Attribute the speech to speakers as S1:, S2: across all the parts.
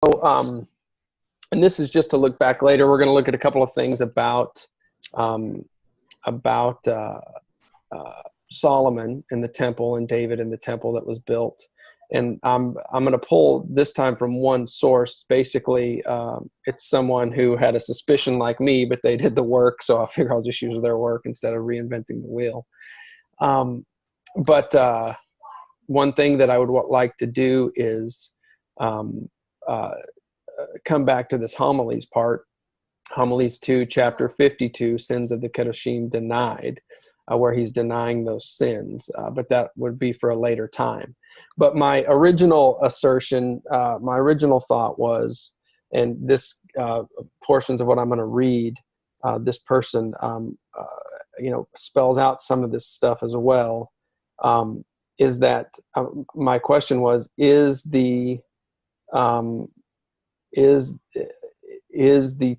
S1: And this is just to look back later. We're going to look at a couple of things about about uh, Solomon and the temple and David and the temple that was built. And I'm going to pull this time from one source. Basically, it's someone who had a suspicion like me, but they did the work. So I figure I'll just use their work instead of reinventing the wheel. But one thing that I would like to do is come back to this homilies part. Homilies 2, chapter 52, sins of the Kedoshim denied, where he's denying those sins. But that would be for a later time. But my original assertion, my original thought was, and this portions of what I'm going to read, this person, spells out some of this stuff as well. Is that my question was: is the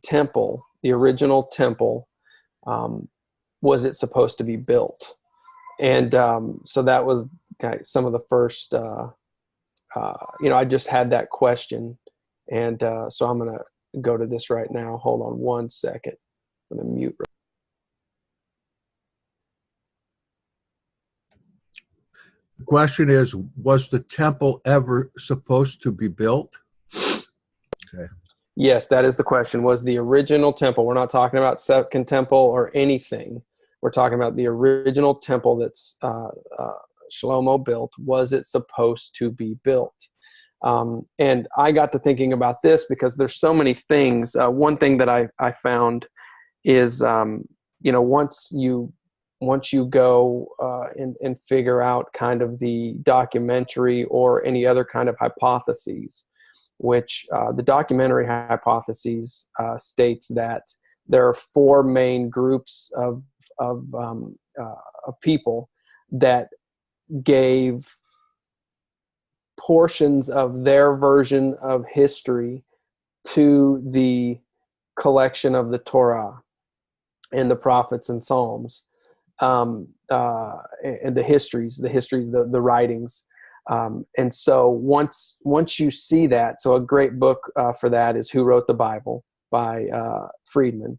S1: temple, the original temple, was it supposed to be built? And so that was some of the first, I just had that question. And so I'm going to go to this right now. Hold on one second. I'm going to mute.
S2: The question is, was the temple ever supposed to be built? Okay.
S1: Yes, that is the question. Was the original temple, we're not talking about second temple or anything. We're talking about the original temple that's Shlomo built. Was it supposed to be built? And I got to thinking about this because there's so many things. One thing that I found is, once you go and figure out kind of the documentary or any other kind of hypotheses, which the documentary hypotheses states that there are four main groups of people that gave portions of their version of history to the collection of the Torah and the prophets and Psalms, and the histories, the writings. And so once you see that, so a great book for that is Who Wrote the Bible by Friedman.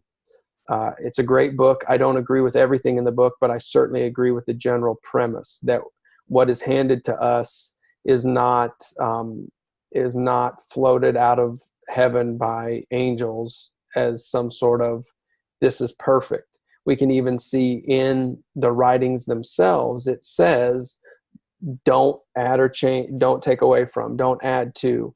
S1: It's a great book. I don't agree with everything in the book, but I certainly agree with the general premise that what is handed to us is not floated out of heaven by angels as some sort of, this is perfect. We can even see in the writings themselves, it says, don't add or change, don't take away from, don't add to,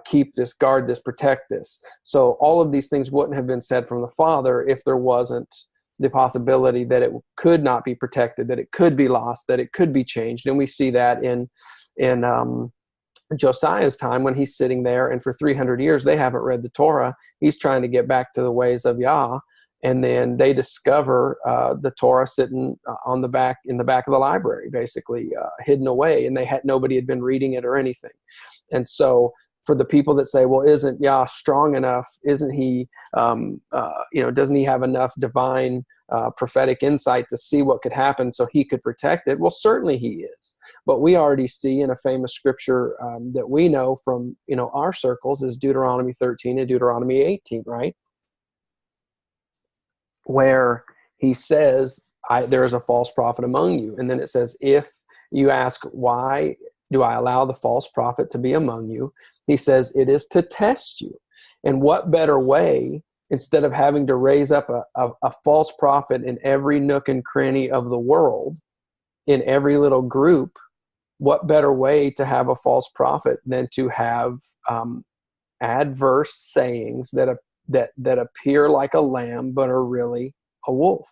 S1: keep this, guard this, protect this. So all of these things wouldn't have been said from the Father if there wasn't the possibility that it could not be protected, that it could be lost, that it could be changed. And we see that in Josiah's time when he's sitting there, and for 300 years they haven't read the Torah. He's trying to get back to the ways of Yah. And then they discover the Torah sitting in the back of the library, basically hidden away, and nobody had been reading it or anything. And so, for the people that say, "Well, isn't Yah strong enough? Isn't he? Doesn't he have enough divine prophetic insight to see what could happen so he could protect it?" Well, certainly he is. But we already see in a famous scripture that we know from our circles is Deuteronomy 13 and Deuteronomy 18, right? Where he says, there is a false prophet among you. And then it says, if you ask, why do I allow the false prophet to be among you? He says, it is to test you. And what better way, instead of having to raise up a false prophet in every nook and cranny of the world, in every little group, what better way to have a false prophet than to have adverse sayings that appear like a lamb but are really a wolf,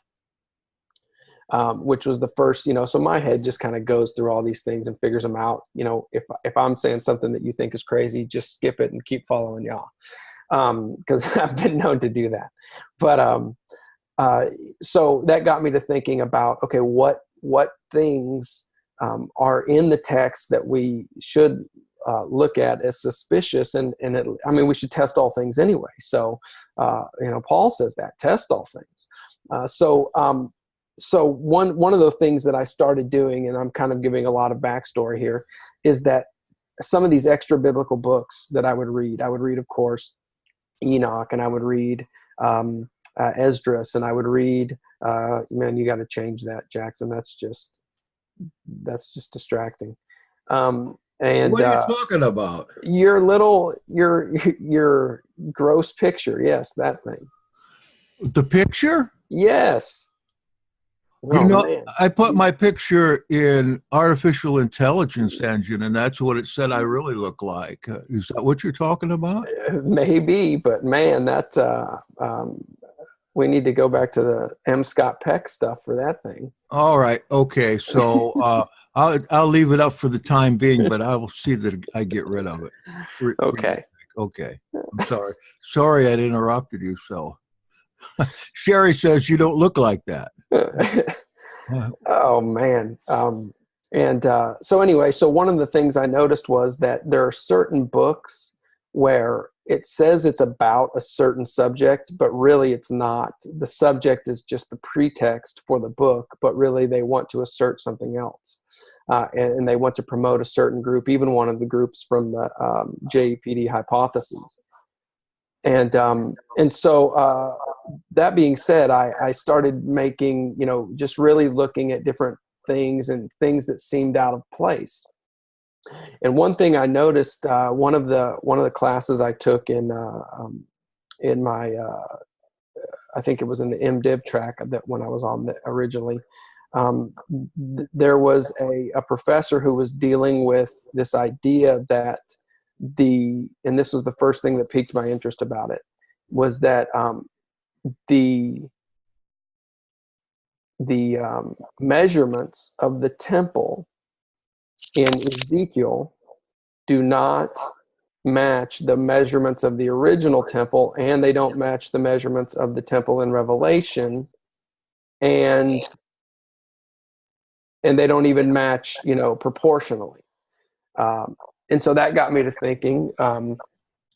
S1: which was the first, so my head just kind of goes through all these things and figures them out. If I'm saying something that you think is crazy, just skip it and keep following y'all, because I've been known to do that. But so that got me to thinking about, okay, what things are in the text that we should look at as suspicious, and we should test all things anyway. So, Paul says that, test all things. So one of the things that I started doing, and I'm kind of giving a lot of backstory here, is that some of these extra biblical books that I would read, of course, Enoch, and I would read Esdras, and I would read, man, you got to change that, Jackson. That's just distracting. And
S2: What are you talking about?
S1: your gross picture. Yes, that thing.
S2: The picture?
S1: Yes.
S2: You
S1: Oh,
S2: know,
S1: man.
S2: I put my picture in artificial intelligence engine, and that's what it said I really look like. Is that what you're talking about?
S1: Maybe, but man, that we need to go back to the M. Scott Peck stuff for that thing.
S2: All right. Okay. So I'll leave it up for the time being, but I will see that I get rid of it.
S1: Okay.
S2: Okay. I'm sorry. Sorry I interrupted you. So Sherry says you don't look like that.
S1: Oh man. So anyway, so one of the things I noticed was that there are certain books where it says it's about a certain subject, but really it's not. The subject is just the pretext for the book, but really they want to assert something else. And they want to promote a certain group, even one of the groups from the JEPD hypotheses. And so that being said, I started making, just really looking at different things and things that seemed out of place. And one thing I noticed, one of the classes I took in my, I think it was in the MDiv track that when I was on originally, there was a professor who was dealing with this idea that and this was the first thing that piqued my interest about it, was that the measurements of the temple in Ezekiel do not match the measurements of the original temple, and they don't match the measurements of the temple in Revelation, and they don't even match, proportionally. And so that got me to thinking.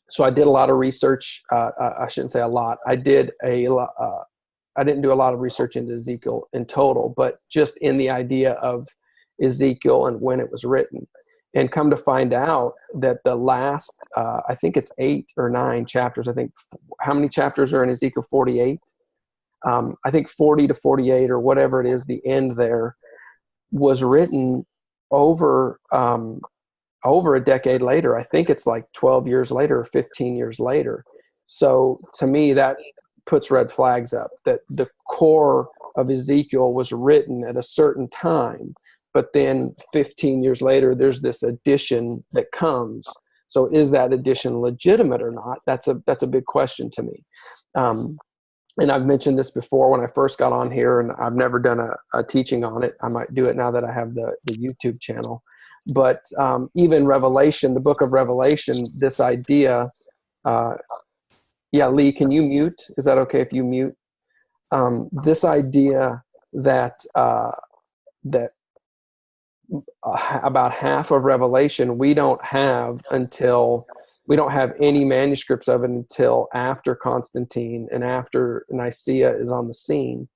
S1: So I did a lot of research. I shouldn't say a lot. I didn't do a lot of research into Ezekiel in total, but just in the idea of Ezekiel and when it was written. And come to find out that the last, I think it's 8 or 9 chapters. I think, how many chapters are in Ezekiel 48? I think 40 to 48 or whatever it is, the end there was written over a decade later. I think it's like 12 years later or 15 years later. So to me, that puts red flags up, that the core of Ezekiel was written at a certain time, but then 15 years later, there's this addition that comes. So is that addition legitimate or not? That's a big question to me. And I've mentioned this before when I first got on here, and I've never done a teaching on it. I might do it now that I have the YouTube channel. But even Revelation, the book of Revelation, this idea, yeah, Lee, can you mute? Is that okay if you mute? This idea that about half of Revelation we don't have any manuscripts of it until after Constantine and after Nicaea is on the scene.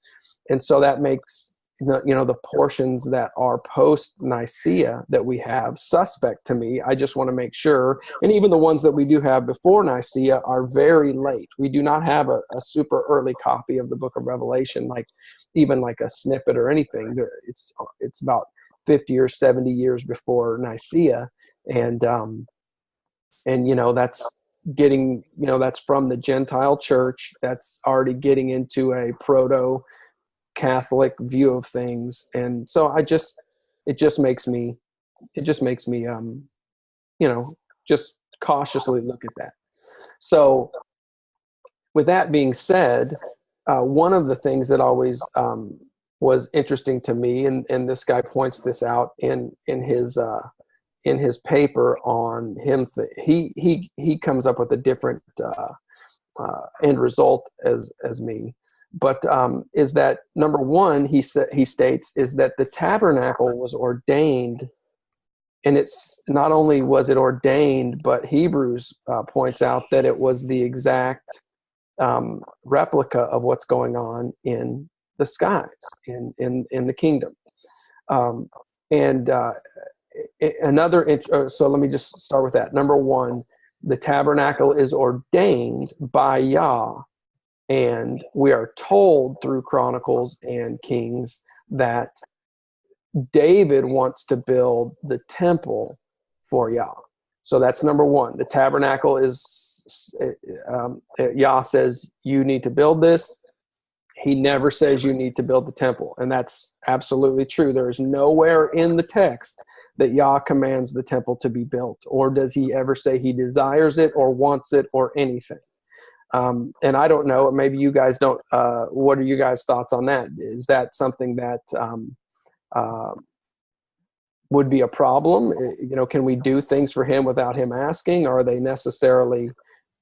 S1: And so that makes the portions that are post Nicaea that we have suspect to me. I just want to make sure, and even the ones that we do have before Nicaea are very late. We do not have a super early copy of the book of Revelation, even like a snippet or anything. It's about 50 or 70 years before Nicaea, and that's getting, that's from the Gentile church. That's already getting into a proto-Catholic view of things, and so it just makes me just cautiously look at that. So with that being said, one of the things that always was interesting to me, and this guy points this out in his paper on him, he comes up with a different end result as me, but is that number one, he states, is that the tabernacle was ordained, and it's not only was it ordained, but Hebrews points out that it was the exact replica of what's going on in the skies, in the kingdom, and so let me just start with that. Number one, the tabernacle is ordained by Yah, and we are told through Chronicles and Kings that David wants to build the temple for Yah. So that's number one. The tabernacle is, Yah says, you need to build this. He never says you need to build the temple. And that's absolutely true. There is nowhere in the text that Yah commands the temple to be built, or does he ever say he desires it or wants it or anything. And I don't know, maybe you guys don't, what are you guys' thoughts on that? Is that something that would be a problem? Can we do things for him without him asking? Are they necessarily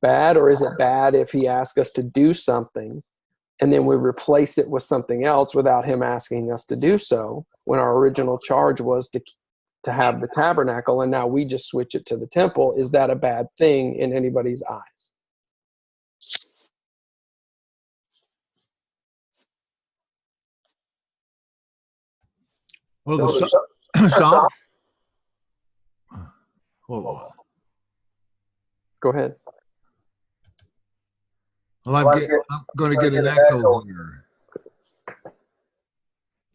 S1: bad? Or is it bad if he asks us to do something and then we replace it with something else without him asking us to do so, when our original charge was to have the tabernacle, and now we just switch it to the temple? Is that a bad thing in anybody's eyes?
S2: Well, hold on.
S1: Go ahead.
S2: Well, I'm going to get an echo here.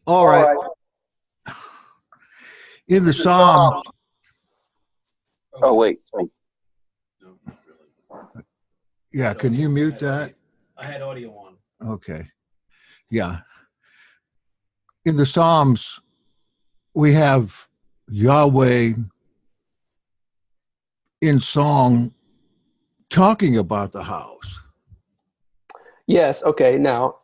S2: All right. In the Psalms.
S3: Oh, wait.
S2: Yeah, can you mute that?
S4: I had audio on.
S2: Okay. Yeah. In the Psalms, we have Yahweh in song talking about the house.
S1: Yes. Okay. Now,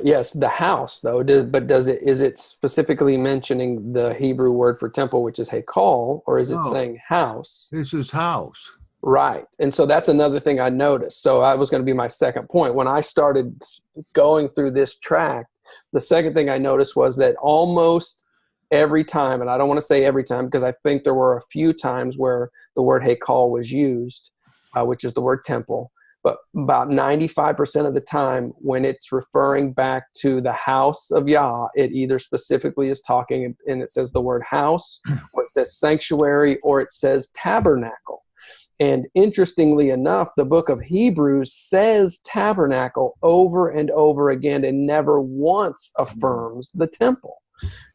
S1: yes, the house though, is it specifically mentioning the Hebrew word for temple, which is hekal, or is it saying house?
S2: This is house.
S1: Right. And so that's another thing I noticed. So that was going to be my second point. When I started going through this tract, the second thing I noticed was that almost every time, and I don't want to say every time, because I think there were a few times where the word hekal was used, which is the word temple. But about 95% of the time, when it's referring back to the house of Yah, it either specifically is talking, and it says the word house, or it says sanctuary, or it says tabernacle. And interestingly enough, the book of Hebrews says tabernacle over and over again and never once affirms the temple.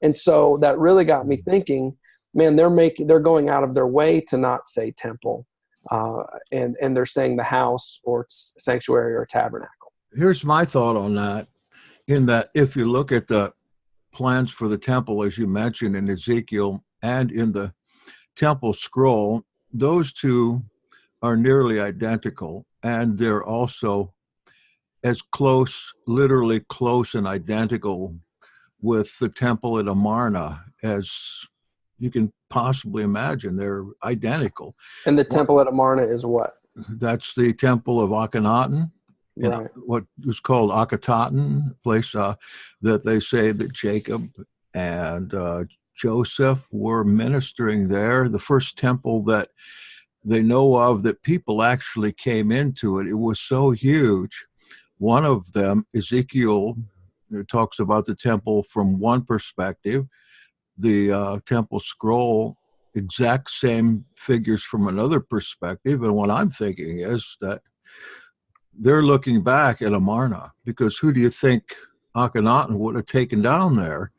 S1: And so that really got me thinking, man, they're going out of their way to not say temple. And they're saying the house or sanctuary or tabernacle.
S2: Here's my thought on that, in that if you look at the plans for the temple, as you mentioned in Ezekiel and in the temple scroll, those two are nearly identical, and they're also as close, literally close and identical with the temple at Amarna as you can possibly imagine. They're identical.
S1: And the temple at Amarna is what?
S2: That's the temple of Akhenaten,
S1: right.
S2: What was called Akhetaten, place that they say that Jacob and Joseph were ministering there. The first temple that they know of that people actually came into it. It was so huge. One of them, Ezekiel, talks about the temple from one perspective. The temple scroll, exact same figures from another perspective. And what I'm thinking is that they're looking back at Amarna, because who do you think Akhenaten would have taken down there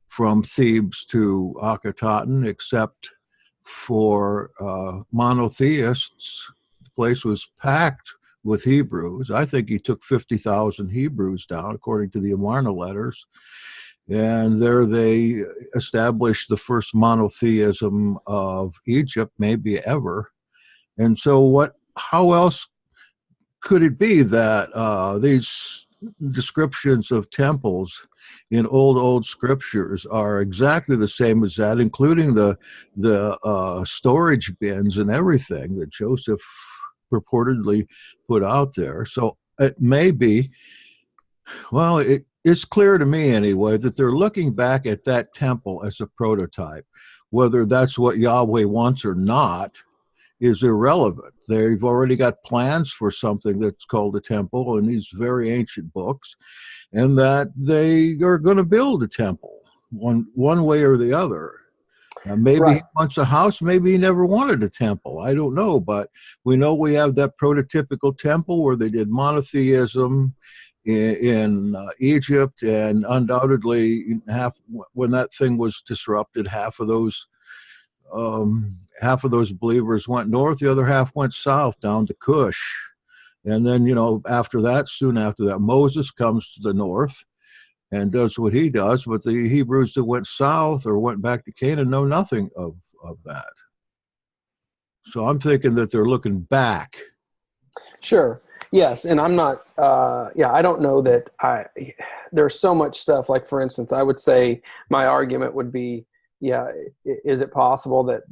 S2: from Thebes to Akhetaten, except for monotheists? The place was packed with Hebrews. I think he took 50,000 Hebrews down, according to the Amarna letters. And there they established the first monotheism of Egypt, maybe ever. And so how else could it be that these descriptions of temples in old scriptures are exactly the same as that, including the storage bins and everything that Joseph purportedly put out there? So it may be, well, it's clear to me anyway that they're looking back at that temple as a prototype. Whether that's what Yahweh wants or not is irrelevant. They've already got plans for something that's called a temple in these very ancient books, and that they are going to build a temple one way or the other. Maybe
S1: Right.
S2: he wants a house. Maybe he never wanted a temple. I don't know. But we know we have that prototypical temple where they did monotheism in Egypt, and undoubtedly, when that thing was disrupted, half of those believers went north, the other half went south down to Cush. And then, after that, soon after that, Moses comes to the north and does what he does. But the Hebrews that went south or went back to Canaan know nothing of that. So I'm thinking that they're looking back.
S1: Sure. Yes. And I'm not, I don't know that there's so much stuff. Like, for instance, I would say my argument would be, is it possible that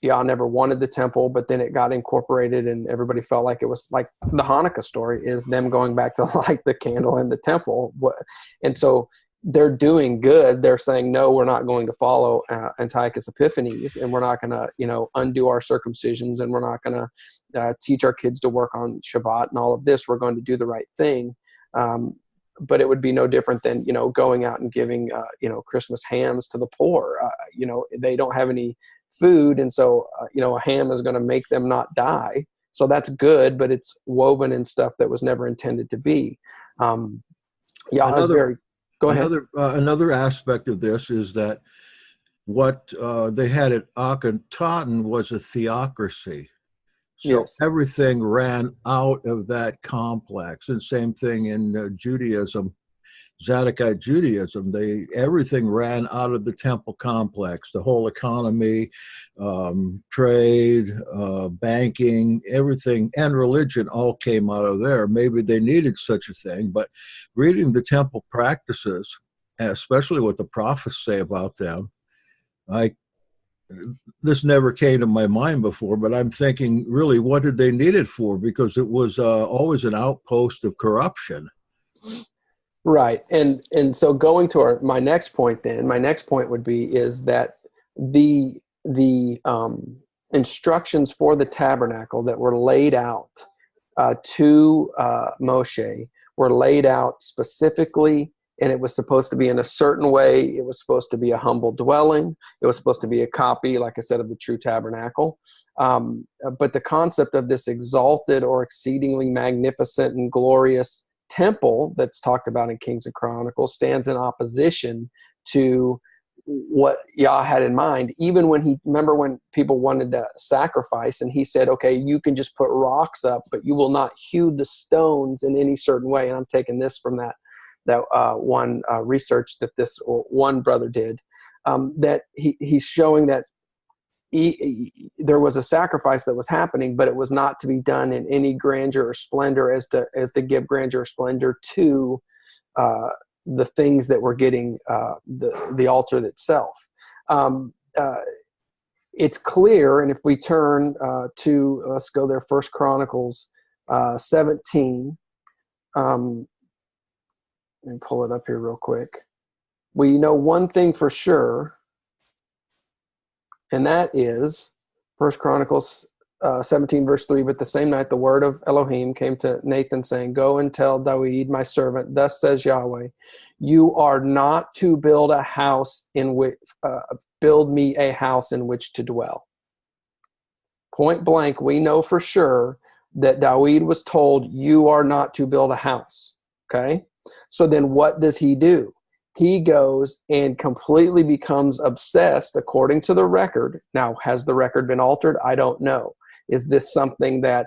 S1: Yah never wanted the temple, but then it got incorporated and everybody felt like it was like the Hanukkah story is them going back to light the candle in the temple. And so they're doing good. They're saying, no, we're not going to follow Antiochus Epiphanes, and we're not going to, undo our circumcisions, and we're not going to teach our kids to work on Shabbat and all of this. We're going to do the right thing. But it would be no different than, going out and giving, Christmas hams to the poor. They don't have any food. And so, a ham is going to make them not die. So that's good, but it's woven in stuff that was never intended to be. Go ahead.
S2: Another aspect of this is that what they had at Akhenaten was a theocracy. So
S1: yes.
S2: Everything ran out of that complex. And same thing in Judaism, Zadokite Judaism. Everything ran out of the temple complex. The whole economy, trade, banking, everything, and religion all came out of there. Maybe they needed such a thing, but reading the temple practices, especially what the prophets say about them, this never came to my mind before, but I'm thinking, really, what did they need it for? Because it was always an outpost of corruption.
S1: Right. And so going to my next point would be is that the instructions for the tabernacle that were laid out to Moshe were laid out specifically, and it was supposed to be in a certain way. It was supposed to be a humble dwelling. It was supposed to be a copy, like I said, of the true tabernacle. But the concept of this exalted or exceedingly magnificent and glorious temple that's talked about in Kings and Chronicles stands in opposition to what Yah had in mind. Even remember when people wanted to sacrifice, and he said, okay, you can just put rocks up, but you will not hew the stones in any certain way. And I'm taking this from that one research that this one brother did, that he's showing that there was a sacrifice that was happening, but it was not to be done in any grandeur or splendor as to give grandeur or splendor to the things that were getting the altar itself. It's clear, and if we turn to, let's go there, 1 Chronicles 17. Let me pull it up here real quick. We know one thing for sure, and that is 1 Chronicles 17, verse 3. But the same night, the word of Elohim came to Nathan, saying, go and tell David, my servant, thus says Yahweh, you are not to build a house build me a house in which to dwell. Point blank, we know for sure that David was told, you are not to build a house. Okay? So then what does he do? He goes and completely becomes obsessed, according to the record. Now, has the record been altered? I don't know. Is this something that,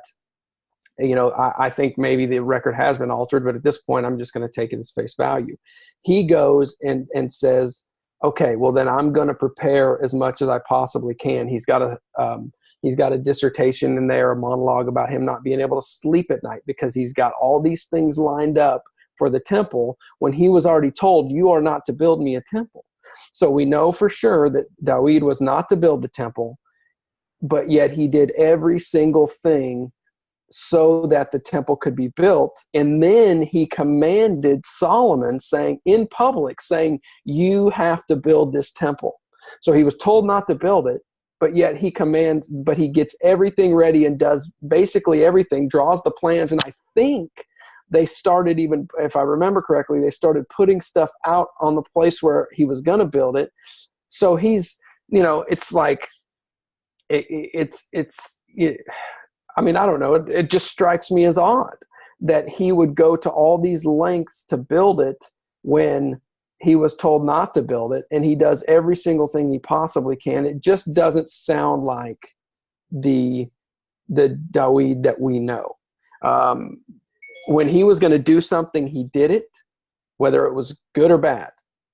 S1: I think maybe the record has been altered, but at this point, I'm just going to take it as face value. He goes and says, okay, well, then I'm going to prepare as much as I possibly can. He's got a dissertation in there, a monologue about him not being able to sleep at night because he's got all these things lined up for the temple when he was already told, you are not to build me a temple. So we know for sure that David was not to build the temple, but yet he did every single thing so that the temple could be built. And then he commanded Solomon, saying in public, saying, you have to build this temple. So he was told not to build it, but yet he gets everything ready and does basically everything, draws the plans. And I think they started, even if I remember correctly, they started putting stuff out on the place where he was going to build it. So he's it's like, I mean, I don't know. It just strikes me as odd that he would go to all these lengths to build it when he was told not to build it, and he does every single thing he possibly can. It just doesn't sound like the David that we know. When he was going to do something, he did it, whether it was good or bad.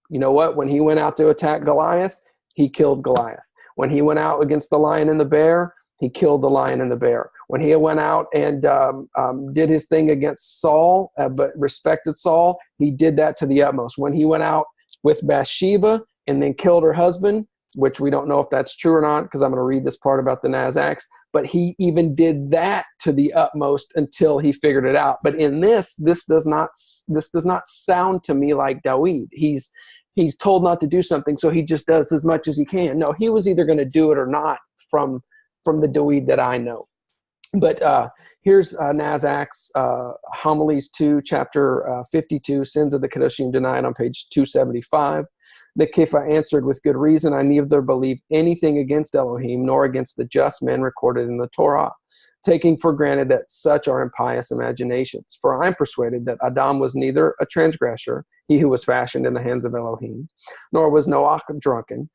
S1: You know what? When he went out to attack Goliath, he killed Goliath. When he went out against the lion and the bear, he killed the lion and the bear. When he went out and did his thing against Saul, but respected Saul, he did that to the utmost. When he went out with Bathsheba and then killed her husband, which we don't know if that's true or not, because I'm going to read this part about the Naz Acts, but he even did that to the utmost until he figured it out. But in this does not sound to me like David. He's told not to do something, so he just does as much as he can. No, he was either going to do it or not from the David that I know. But here's Naz Acts, Homilies 2, chapter 52, Sins of the Kedoshim Denied, on page 275. The Kipha answered with good reason, I neither believe anything against Elohim nor against the just men recorded in the Torah, taking for granted that such are impious imaginations. For I am persuaded that Adam was neither a transgressor, he who was fashioned in the hands of Elohim, nor was Noach drunken,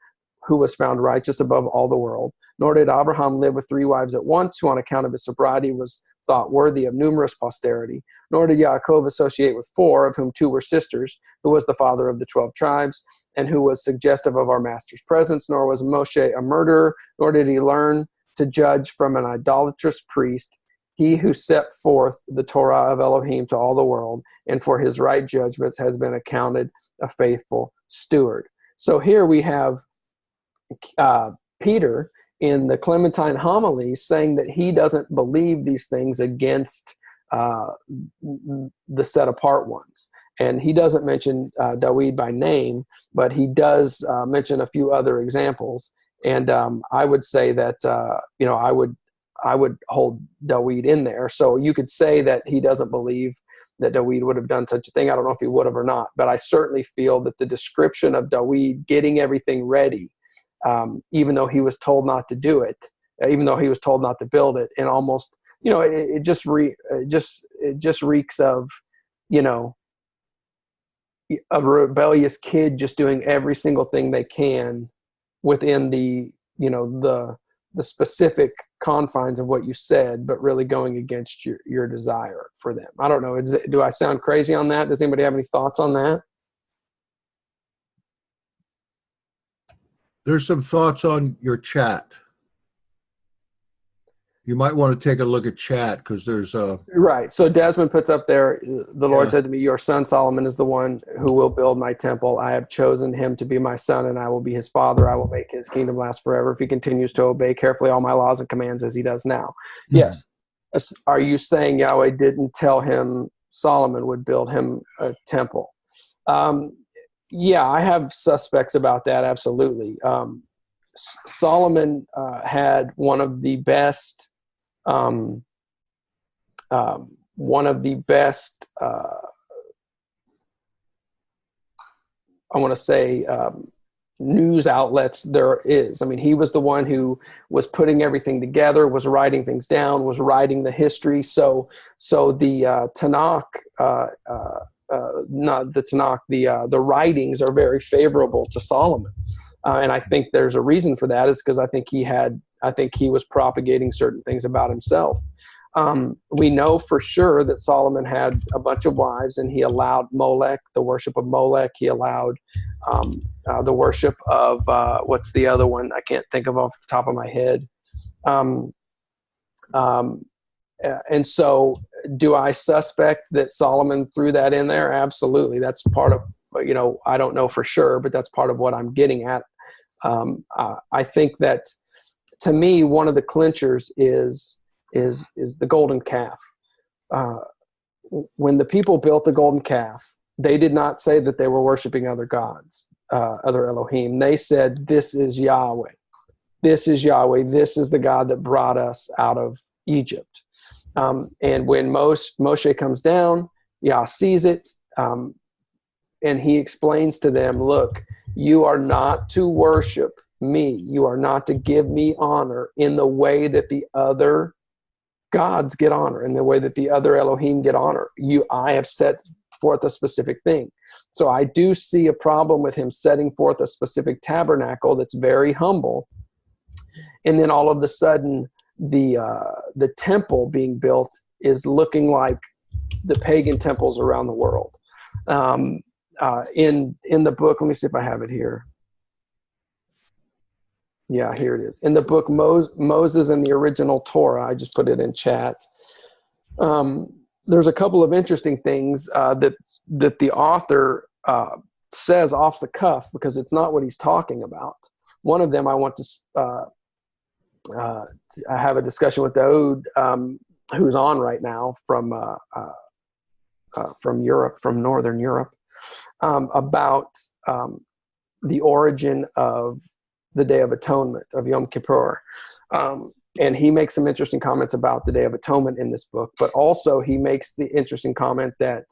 S1: who was found righteous above all the world, nor did Abraham live with 3 wives at once, who on account of his sobriety was thought worthy of numerous posterity, nor did Yaakov associate with 4, of whom 2 were sisters, who was the father of the 12 tribes, and who was suggestive of our master's presence, nor was Moshe a murderer, nor did he learn to judge from an idolatrous priest, he who set forth the Torah of Elohim to all the world, and for his right judgments has been accounted a faithful steward. So here we have Peter in the Clementine homily saying that he doesn't believe these things against the set apart ones. And he doesn't mention David by name, but he does mention a few other examples. And I would say that, I would hold David in there. So you could say that he doesn't believe that David would have done such a thing. I don't know if he would have or not, but I certainly feel that the description of David getting everything ready, even though he was told not to do it, even though he was told not to build it, and almost, it just reeks of, a rebellious kid just doing every single thing they can within the specific confines of what you said, but really going against your desire for them. I don't know. Do I sound crazy on that? Does anybody have any thoughts on that?
S2: There's some thoughts on your chat. You might want to take a look at chat, because there's a...
S1: Right. So Desmond puts up there, the Lord said to me, your son Solomon is the one who will build my temple. I have chosen him to be my son, and I will be his father. I will make his kingdom last forever if he continues to obey carefully all my laws and commands as he does now. Mm-hmm. Yes. Are you saying Yahweh didn't tell him Solomon would build him a temple? Yeah, I have suspects about that, absolutely. Solomon had one of the best news outlets there is. I mean, he was the one who was putting everything together, was writing things down, was writing the history. So the Tanakh, not the Tanakh, the writings are very favorable to Solomon. And I think there's a reason for that, is because I think he was propagating certain things about himself. We know for sure that Solomon had a bunch of wives, and he allowed Molech, the worship of Molech. He allowed the worship of, what's the other one? I can't think of off the top of my head. And so do I suspect that Solomon threw that in there? Absolutely. That's part of, I don't know for sure, but that's part of what I'm getting at. I think that, to me, one of the clinchers is the golden calf. When the people built the golden calf, they did not say that they were worshiping other gods, other Elohim. They said, this is Yahweh. This is Yahweh. This is the God that brought us out of Egypt. And when Moshe comes down, Yah sees it, and he explains to them, look, you are not to worship me. You are not to give me honor in the way that the other gods get honor, in the way that the other Elohim get honor. I have set forth a specific thing. So I do see a problem with him setting forth a specific tabernacle that's very humble, and then all of a sudden the temple being built is looking like the pagan temples around the world. In the book, let me see if I have it here. Yeah, here it is. In the book Moses and the Original Torah, I just put it in chat. There's a couple of interesting things that the author says off the cuff, because it's not what he's talking about. One of them I want to have a discussion with Daoud, who's on right now from Europe, from Northern Europe, about the origin of the Day of Atonement, of Yom Kippur. And he makes some interesting comments about the Day of Atonement in this book, but also he makes the interesting comment that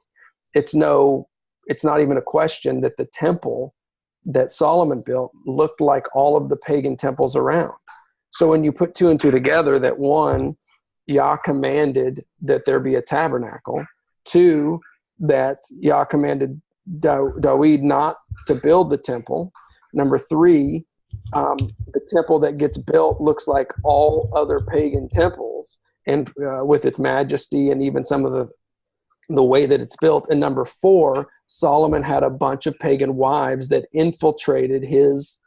S1: it's not even a question that the temple that Solomon built looked like all of the pagan temples around. So when you put two and two together, that one, Yah commanded that there be a tabernacle, two, that Yah commanded David not to build the temple, number three, the temple that gets built looks like all other pagan temples, and with its majesty and even some of the way that it's built. And number four, Solomon had a bunch of pagan wives that infiltrated his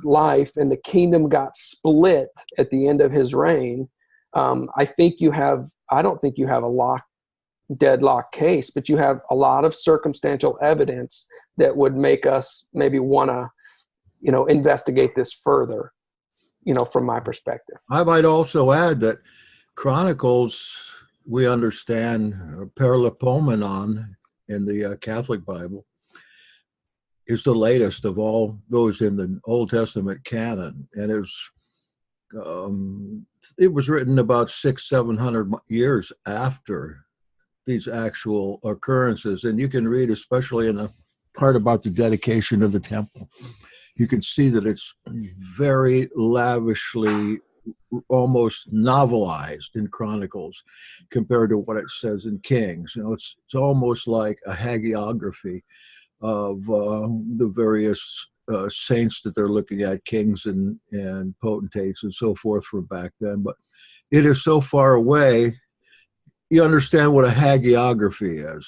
S1: life, and the kingdom got split at the end of his reign. I don't think you have a deadlock case, but you have a lot of circumstantial evidence that would make us maybe want to investigate this further, from my perspective.
S2: I might also add that Chronicles, we understand, Paralipomenon in the Catholic Bible, is the latest of all those in the Old Testament canon, and it was written about 600-700 years after these actual occurrences. And you can read, especially in the part about the dedication of the temple, you can see that it's very lavishly, almost novelized in Chronicles compared to what it says in Kings. It's almost like a hagiography of the various saints that they're looking at, kings and potentates and so forth from back then. But it is so far away. You understand what a hagiography is.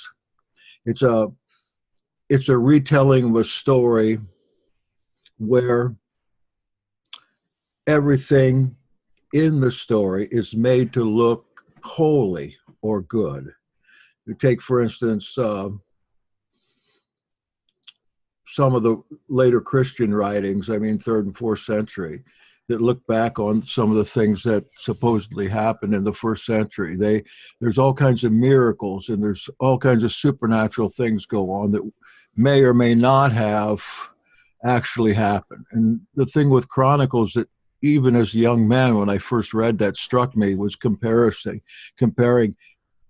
S2: It's a retelling of a story where everything in the story is made to look holy or good. You take, for instance, some of the later Christian writings, 3rd and 4th century, that look back on some of the things that supposedly happened in the 1st century. There's all kinds of miracles, and there's all kinds of supernatural things go on that may or may not have actually happened. And the thing with Chronicles that even as a young man, when I first read that, struck me was comparing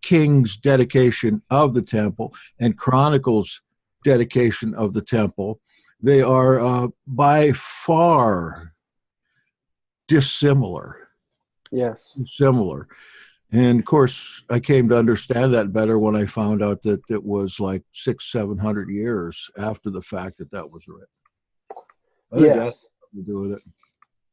S2: King's dedication of the temple and Chronicles' dedication of the temple. They are by far dissimilar.
S1: Yes.
S2: Similar. And of course, I came to understand that better when I found out that it was like 600-700 years after the fact that was written. I think that has something to do with it.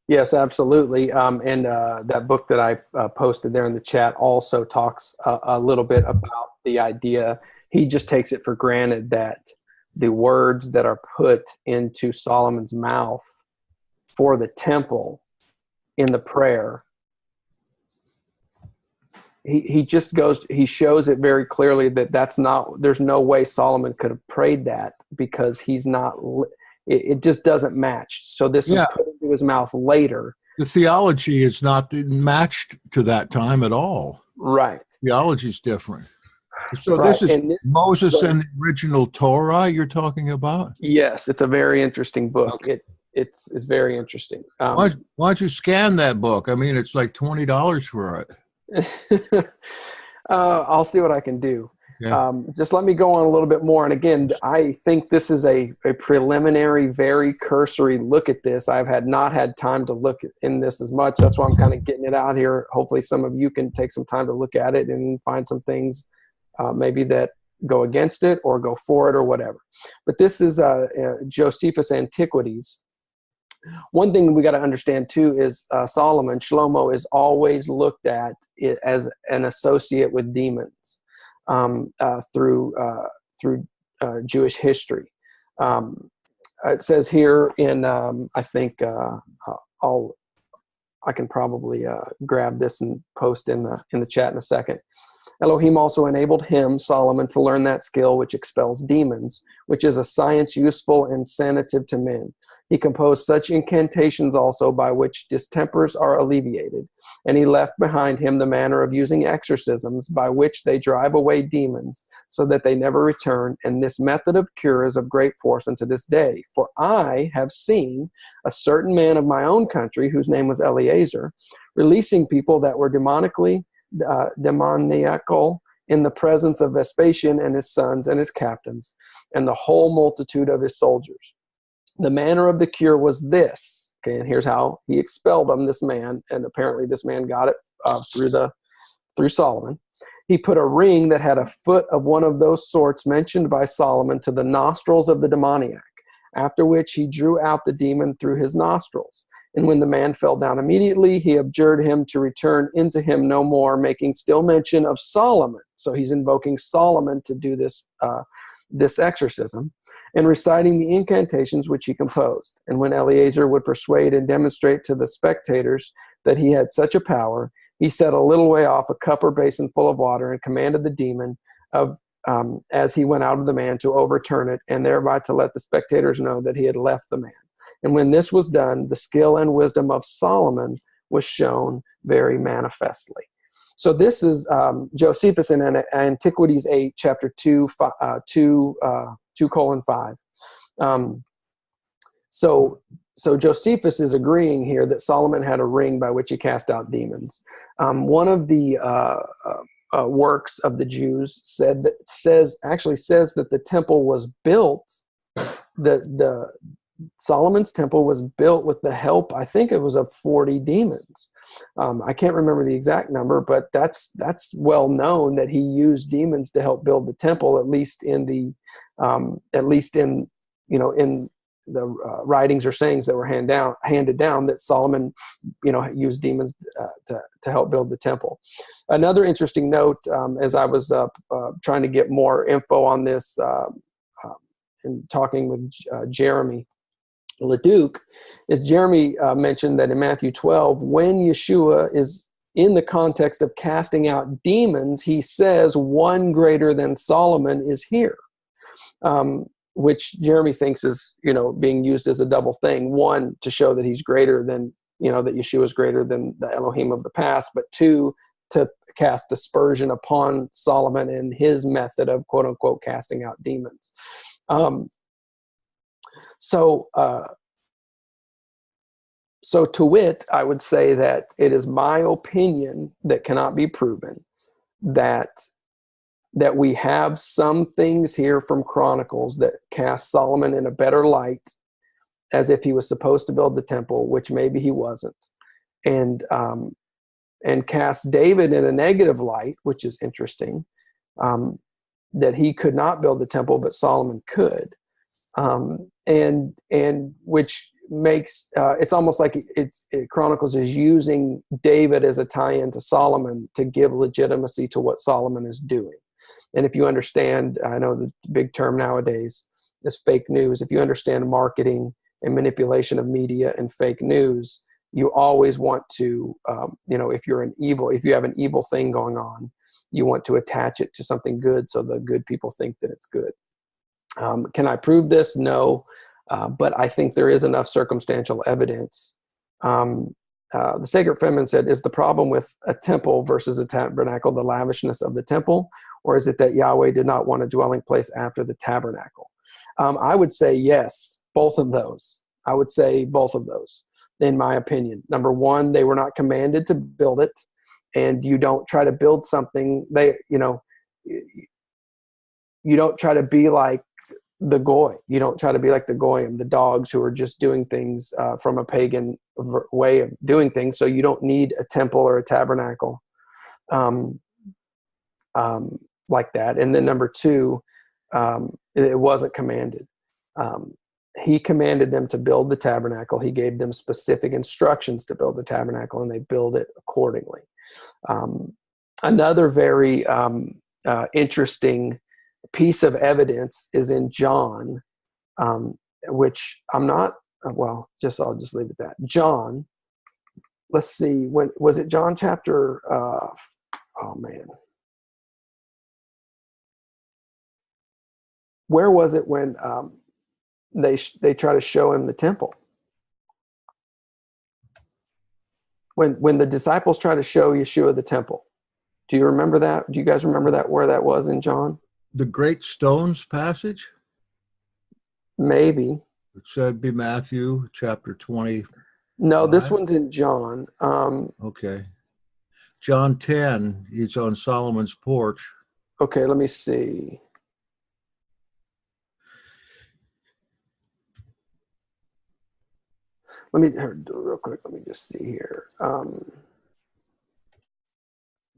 S1: Yes, absolutely. And that book that I posted there in the chat also talks a little bit about the idea. He just takes it for granted that the words that are put into Solomon's mouth for the temple in the prayer, he shows it very clearly that there's no way Solomon could have prayed that, because it just doesn't match. So this was put into his mouth later.
S2: The theology is not matched to that time at all.
S1: Right.
S2: Theology is different. So this is Moses and the original Torah you're talking about?
S1: Yes, it's a very interesting book. Okay. It's very interesting.
S2: Why don't you scan that book? It's like $20 for it.
S1: I'll see what I can do. Just let me go on a little bit more. And again, I think this is a preliminary, very cursory look at this. I've not had time to look in this as much. That's why I'm kind of getting it out here. Hopefully some of you can take some time to look at it and find some things maybe that go against it or go for it or whatever. But this is Josephus' Antiquities. One thing we got to understand too is Solomon, Shlomo, is always looked at as an associate with demons through Jewish history. It says here in I think I can probably grab this and post in the chat in a second. Elohim also enabled him, Solomon, to learn that skill which expels demons, which is a science useful and sanative to men. He composed such incantations also by which distempers are alleviated, and he left behind him the manner of using exorcisms by which they drive away demons, so that they never return, and this method of cure is of great force unto this day. For I have seen a certain man of my own country, whose name was Eleazar, releasing people that were demoniacal in the presence of Vespasian and his sons and his captains and the whole multitude of his soldiers. The manner of the cure was this. Okay, and here's how he expelled them, this man, and apparently this man got it through Solomon. He put a ring that had a foot of one of those sorts mentioned by Solomon to the nostrils of the demoniac, after which he drew out the demon through his nostrils. And when the man fell down immediately, he adjured him to return into him no more, making still mention of Solomon. So he's invoking Solomon to do this exorcism, and reciting the incantations which he composed. And when Eleazar would persuade and demonstrate to the spectators that he had such a power, he set a little way off a cup or basin full of water and commanded the demon as he went out of the man to overturn it, and thereby to let the spectators know that he had left the man. And when this was done, the skill and wisdom of Solomon was shown very manifestly. So this is Josephus in Antiquities 8, chapter 2:5. So Josephus is agreeing here that Solomon had a ring by which he cast out demons. One of the works of the Jews says that the temple was built. Solomon's temple was built with the help, I think it was, of 40 demons. I can't remember the exact number, but that's well known that he used demons to help build the temple, at least in the writings or sayings that were handed down that Solomon, used demons to help build the temple. Another interesting note, as I was trying to get more info on this and talking with Jeremy Leduc, is Jeremy mentioned that in Matthew 12, when Yeshua is in the context of casting out demons, he says one greater than Solomon is here, which Jeremy thinks is, being used as a double thing. One, to show that he's greater than, that Yeshua is greater than the Elohim of the past, but two, to cast dispersion upon Solomon and his method of quote unquote casting out demons. So to wit, I would say that it is my opinion that cannot be proven that we have some things here from Chronicles that cast Solomon in a better light, as if he was supposed to build the temple, which maybe he wasn't, and cast David in a negative light, which is interesting, that he could not build the temple, but Solomon could. And which makes it's almost like Chronicles is using David as a tie-in to Solomon to give legitimacy to what Solomon is doing. And if you understand, I know the big term nowadays is fake news. If you understand marketing and manipulation of media and fake news, you always want to, if you have an evil thing going on, you want to attach it to something good so the good people think that it's good. Can I prove this? No, but I think there is enough circumstantial evidence. The Sacred Feminine said, is the problem with a temple versus a tabernacle the lavishness of the temple, or is it that Yahweh did not want a dwelling place after the tabernacle? I would say yes, both of those. I would say both of those, in my opinion. Number one, they were not commanded to build it, and you don't try to build something. you don't try to be like the goy. You don't try to be like the goyim, the dogs who are just doing things from a pagan way of doing things. So you don't need a temple or a tabernacle like that. And then number two, it wasn't commanded. He commanded them to build the tabernacle. He gave them specific instructions to build the tabernacle, and they build it accordingly. Another very interesting piece of evidence is in John, which I'm not, I'll just leave it at that. John, let's see, when was it John chapter, where was it when they try to show him the temple? When the disciples try to show Yeshua the temple. Do you remember that? Do you guys remember that, where that was in John?
S2: The great stones passage?
S1: Maybe.
S2: It said be Matthew chapter 20.
S1: No, this one's in John.
S2: Okay. John 10, he's on Solomon's porch.
S1: Okay, let me see. Let me do it real quick. Let me just see here.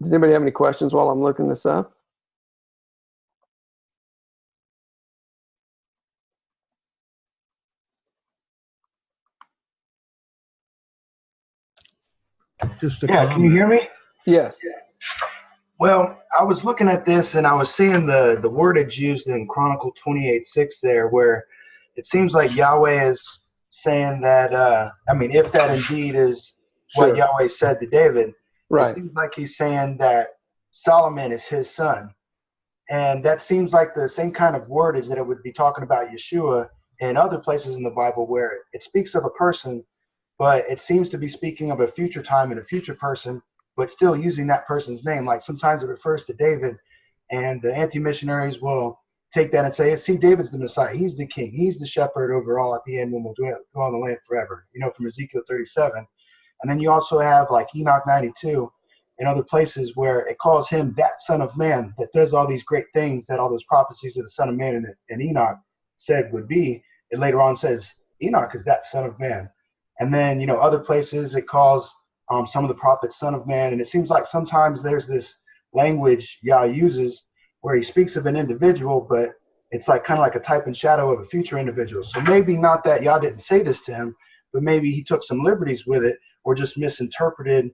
S1: Does anybody have any questions while I'm looking this up?
S4: Can you hear me?
S1: Yes.
S4: Well, I was looking at this and I was seeing the wordage used in Chronicle 28:6 there, where it seems like Yahweh is saying that, if that indeed is what Yahweh said to David,
S1: right.
S4: It seems like he's saying that Solomon is his son. And that seems like the same kind of wordage that it would be talking about Yeshua in other places in the Bible, where it speaks of a person, but it seems to be speaking of a future time and a future person, but still using that person's name. Like sometimes it refers to David, and the anti-missionaries will take that and say, see, David's the Messiah. He's the king. He's the shepherd over all at the end, when we'll dwell on the land forever, from Ezekiel 37. And then you also have like Enoch 92 and other places where it calls him that son of man, that does all these great things that all those prophecies of the son of man and Enoch said would be. It later on says Enoch is that son of man. And then, other places it calls some of the prophets son of man. And it seems like sometimes there's this language Yah uses where he speaks of an individual, but it's like kind of like a type and shadow of a future individual. So maybe not that Yah didn't say this to him, but maybe he took some liberties with it, or just misinterpreted,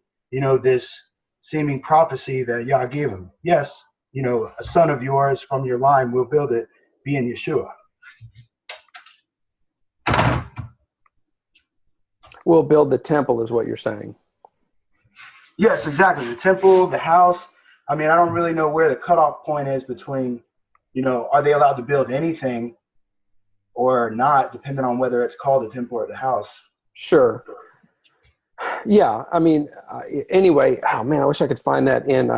S4: this seeming prophecy that Yah gave him. Yes, a son of yours from your line will build it, being Yeshua.
S1: We'll build the temple is what you're saying.
S4: Yes, exactly. The temple, the house. I don't really know where the cutoff point is between, are they allowed to build anything or not, depending on whether it's called the temple or the house. Sure.
S1: Yeah. Anyway, oh man, I wish I could find that in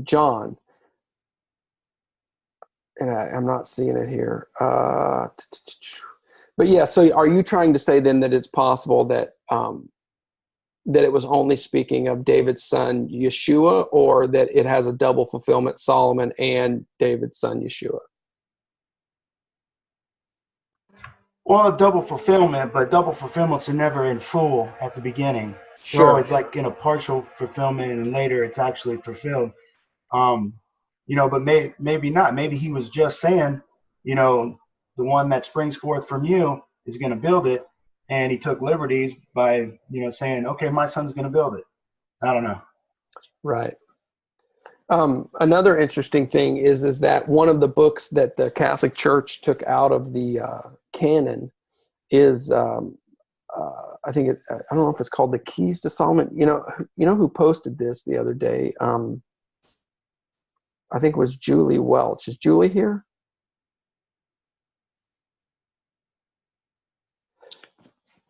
S1: John. And I'm not seeing it here. But yeah, so are you trying to say then that it's possible that that it was only speaking of David's son Yeshua, or that it has a double fulfillment, Solomon and David's son Yeshua?
S4: Well, double fulfillment, but double fulfillments are never in full at the beginning.
S1: Sure.
S4: They're always like in a partial fulfillment, and later it's actually fulfilled. But maybe not. Maybe he was just saying, the one that springs forth from you is going to build it, and he took liberties by, saying, okay, my son's going to build it. I don't know.
S1: Right. Another interesting thing is that one of the books that the Catholic Church took out of the canon is, I think I don't know if it's called The Keys to Solomon. You know who posted this the other day? I think it was Julie Welch. Is Julie here?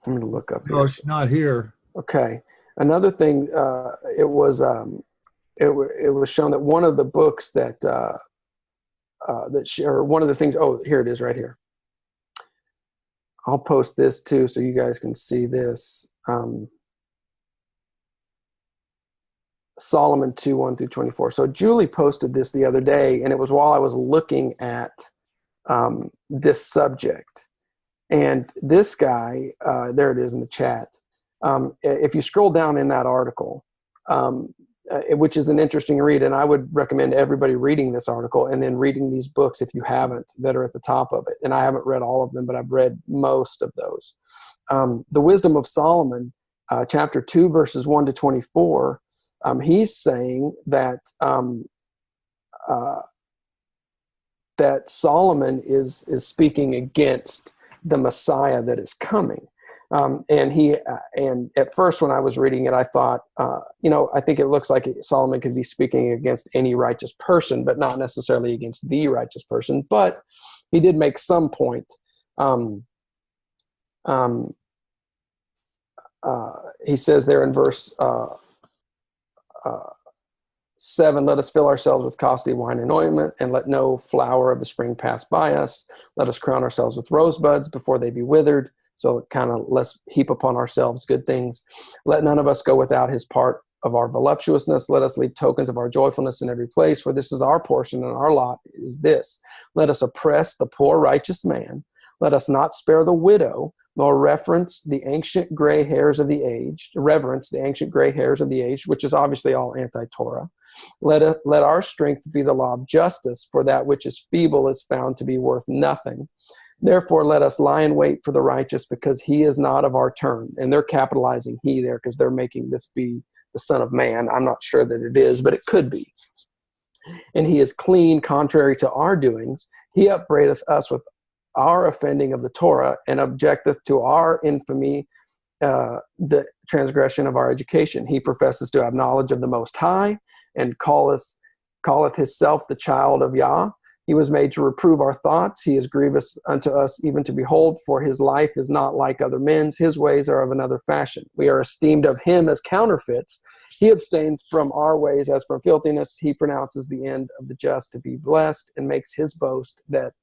S1: I'm going to look up here.
S2: No, she's not here.
S1: Okay. Another thing, it was shown that one of the books one of the things. Oh, here it is, right here. I'll post this too, so you guys can see this. Solomon 2, 1 through 24. So Julie posted this the other day, and it was while I was looking at this subject. And this guy, there it is in the chat. If you scroll down in that article, which is an interesting read, and I would recommend everybody reading this article and then reading these books if you haven't, that are at the top of it. And I haven't read all of them, but I've read most of those. The Wisdom of Solomon, chapter 2, verses 1 to 24, he's saying that that Solomon is speaking against the Messiah that is coming. And at first when I was reading it, I thought, I think it looks like Solomon could be speaking against any righteous person, but not necessarily against the righteous person. But he did make some point. He says there in verse 7, let us fill ourselves with costly wine and ointment, and let no flower of the spring pass by us. Let us crown ourselves with rosebuds before they be withered. So kind of let's heap upon ourselves good things. Let none of us go without his part of our voluptuousness. Let us leave tokens of our joyfulness in every place, for this is our portion, and our lot is this. Let us oppress the poor righteous man. Let us not spare the widow, nor reverence the ancient gray hairs of the aged, which is obviously all anti-Torah. Let our strength be the law of justice, for that which is feeble is found to be worth nothing. Therefore, let us lie in wait for the righteous, because he is not of our turn. And they're capitalizing he there because they're making this be the Son of Man. I'm not sure that it is, but it could be. And he is clean, contrary to our doings. He upbraideth us with our offending of the Torah, and objecteth to our infamy, the transgression of our education. He professes to have knowledge of the Most High, and calleth himself the child of Yah. He was made to reprove our thoughts. He is grievous unto us even to behold, for his life is not like other men's. His ways are of another fashion. We are esteemed of him as counterfeits. He abstains from our ways as from filthiness. He pronounces the end of the just to be blessed, and makes his boast that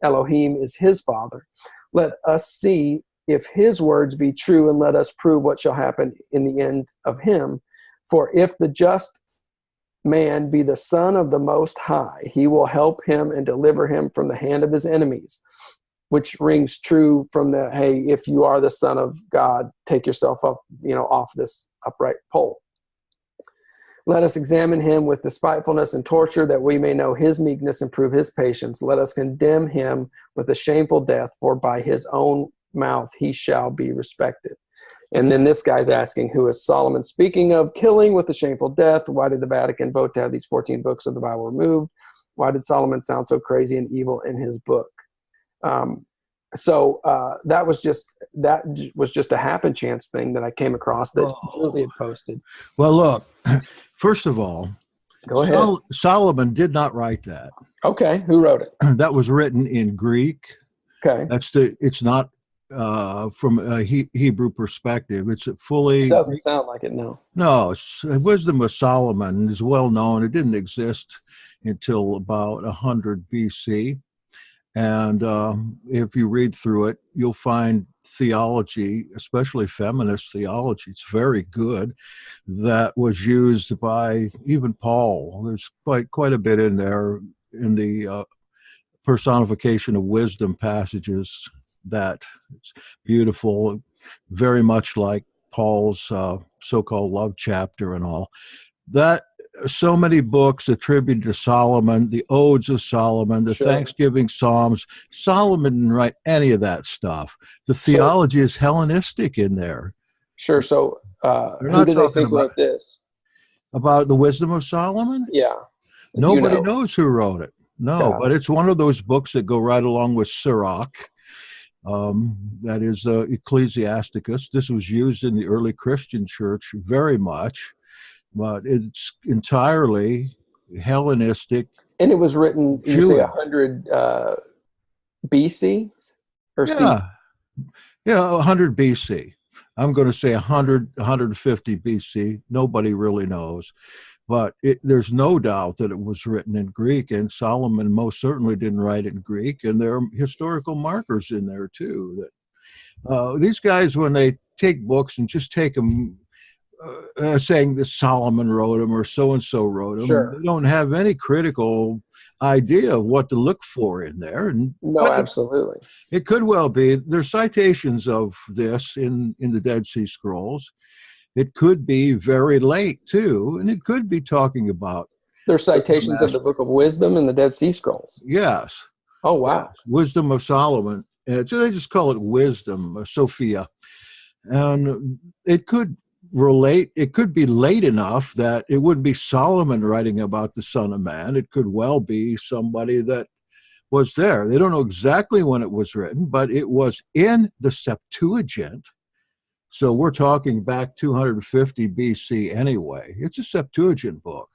S1: Elohim is his father. Let us see if his words be true, and let us prove what shall happen in the end of him. For if the just man be the son of the Most High, he will help him and deliver him from the hand of his enemies, which rings true from the, hey, if you are the son of God, take yourself up, off this upright pole. Let us examine him with despitefulness and torture, that we may know his meekness and prove his patience. Let us condemn him with a shameful death, for by his own mouth he shall be respected. And then this guy's asking, who is Solomon speaking of? Killing with a shameful death. Why did the Vatican vote to have these 14 books of the Bible removed? Why did Solomon sound so crazy and evil in his book? So that was just a happen chance thing that I came across that Julie had posted.
S2: Well, look, first of all,
S1: go ahead.
S2: Solomon did not write that.
S1: Okay, who wrote it?
S2: That was written in Greek.
S1: Okay,
S2: it's not from a Hebrew perspective. It's fully.
S1: It doesn't sound like it. No.
S2: No, Wisdom of Solomon is well known. It didn't exist until about 100 BC. And if you read through it, you'll find theology, especially feminist theology. It's very good. That was used by even Paul. There's quite a bit in there in the personification of wisdom passages. That it's beautiful, very much like Paul's so-called love chapter and all. That so many books attributed to Solomon, the Odes of Solomon, the Thanksgiving Psalms. Solomon didn't write any of that stuff. The theology is Hellenistic in there.
S1: Sure. So who do they think wrote this?
S2: About the Wisdom of Solomon?
S1: Yeah.
S2: Nobody knows who wrote it. No, but it's one of those books that go right along with Sirach. That is Ecclesiasticus. This was used in the early Christian church very much. But it's entirely Hellenistic.
S1: And it was written, you say 100 BC or C?
S2: Yeah, 100 BC. I'm going to say 150 BC. Nobody really knows. But there's no doubt that it was written in Greek, and Solomon most certainly didn't write it in Greek, and there are historical markers in there, too. That these guys, when they take books and just take them saying that Solomon wrote them or so-and-so wrote them.
S1: Sure.
S2: They don't have any critical idea of what to look for in there.
S1: No, absolutely.
S2: It could well be. There's citations of this in the Dead Sea Scrolls. It could be very late, too, and it could be talking about...
S1: There's citations of the Book of Wisdom in the Dead Sea Scrolls.
S2: Yes.
S1: Oh, wow.
S2: Yes. Wisdom of Solomon. So they just call it Wisdom, Sophia. And it could relate. It could be late enough that it wouldn't be Solomon writing about the Son of Man. It could well be somebody that was there. They don't know exactly when it was written, but it was in the Septuagint. So we're talking back 250 BC anyway. It's a Septuagint book.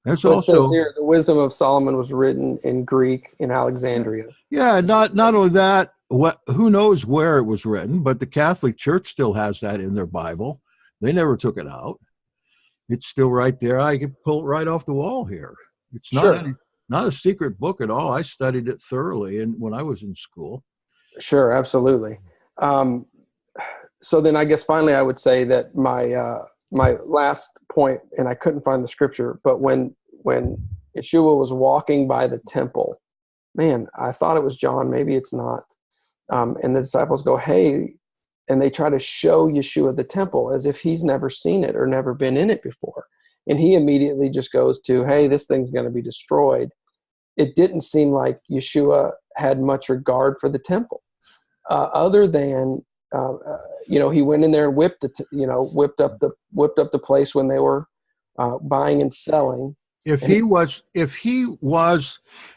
S2: That's
S1: Well,
S2: also,
S1: it says here, the Wisdom of Solomon was written in Greek in Alexandria.
S2: yeah, not only that, who knows where it was written, but the Catholic Church still has that in their Bible. They never took it out. It's still right there. I can pull it right off the wall here. It's not a secret book at all. I studied it thoroughly when I was in school.
S1: Sure, absolutely. So then I guess finally I would say that my last point, and I couldn't find the scripture, but when Yeshua was walking by the temple, man, I thought it was John, maybe it's not. And the disciples go, hey, and they try to show Yeshua the temple as if he's never seen it or never been in it before. And he immediately just goes to, hey, this thing's going to be destroyed. It didn't seem like Yeshua had much regard for the temple, other than, he went in there and whipped up the place when they were buying and selling.
S2: If he was,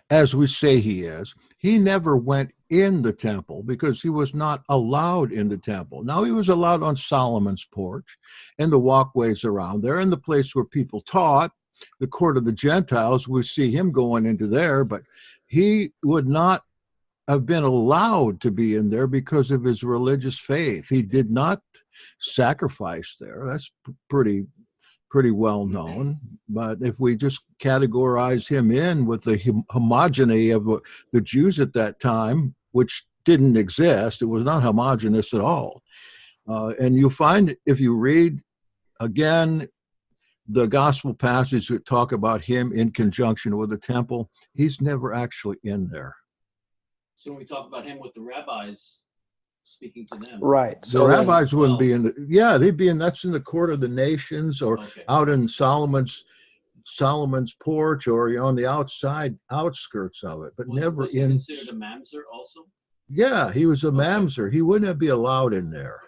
S2: as we say he is, he never went in the temple because he was not allowed in the temple. Now he was allowed on Solomon's porch and the walkways around there and the place where people taught, the court of the Gentiles. We see him going into there, but he would not have been allowed to be in there because of his religious faith. He did not sacrifice there. That's pretty well known. But if we just categorize him in with the homogeny of the Jews at that time, which didn't exist, it was not homogeneous at all. And you'll find, if you read, again, the gospel passages that talk about him in conjunction with the temple, he's never actually in there.
S5: So when we talk about him with the rabbis, speaking to them.
S1: Right.
S2: So the rabbis wouldn't be in they'd be that's in the court of the nations or out in Solomon's porch or on the outskirts of it, but never
S5: was he
S2: in.
S5: Considered a mamzer also?
S2: Yeah, he was a mamzer. He wouldn't be allowed in there.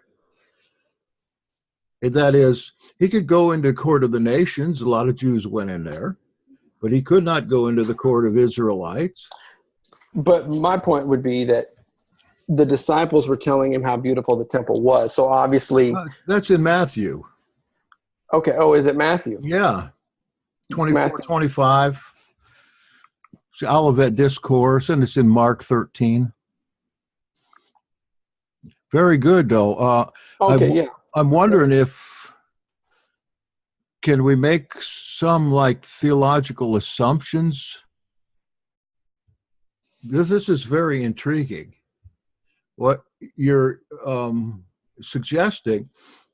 S2: That is, he could go into the court of the nations. A lot of Jews went in there, but he could not go into the court of Israelites.
S1: But my point would be that the disciples were telling him how beautiful the temple was. So obviously...
S2: That's in Matthew.
S1: Okay. Oh, is it Matthew?
S2: Yeah. 24, 25. It's the Olivet Discourse, and it's in Mark 13. Very good, though. I'm wondering can we make some theological assumptions? This is very intriguing. What you're suggesting,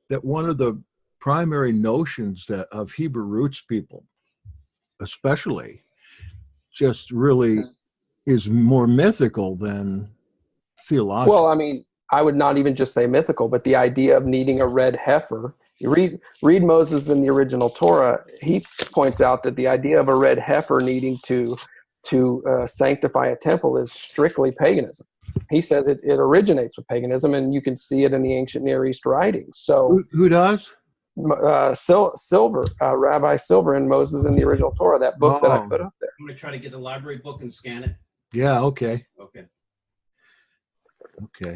S2: that one of the primary notions that of Hebrew roots people, especially, just really is more mythical than theological.
S1: Well, I mean, I would not even just say mythical, but the idea of needing a red heifer. You read Moses in the original Torah, he points out that the idea of a red heifer needing to sanctify a temple is strictly paganism. He says it originates with paganism, and you can see it in the ancient Near East writings. So
S2: who does?
S1: Silver, Rabbi Silver in Moses in the original Torah, that book that I put up there.
S5: I'm going to try to get the library book and scan it.
S2: Yeah, okay.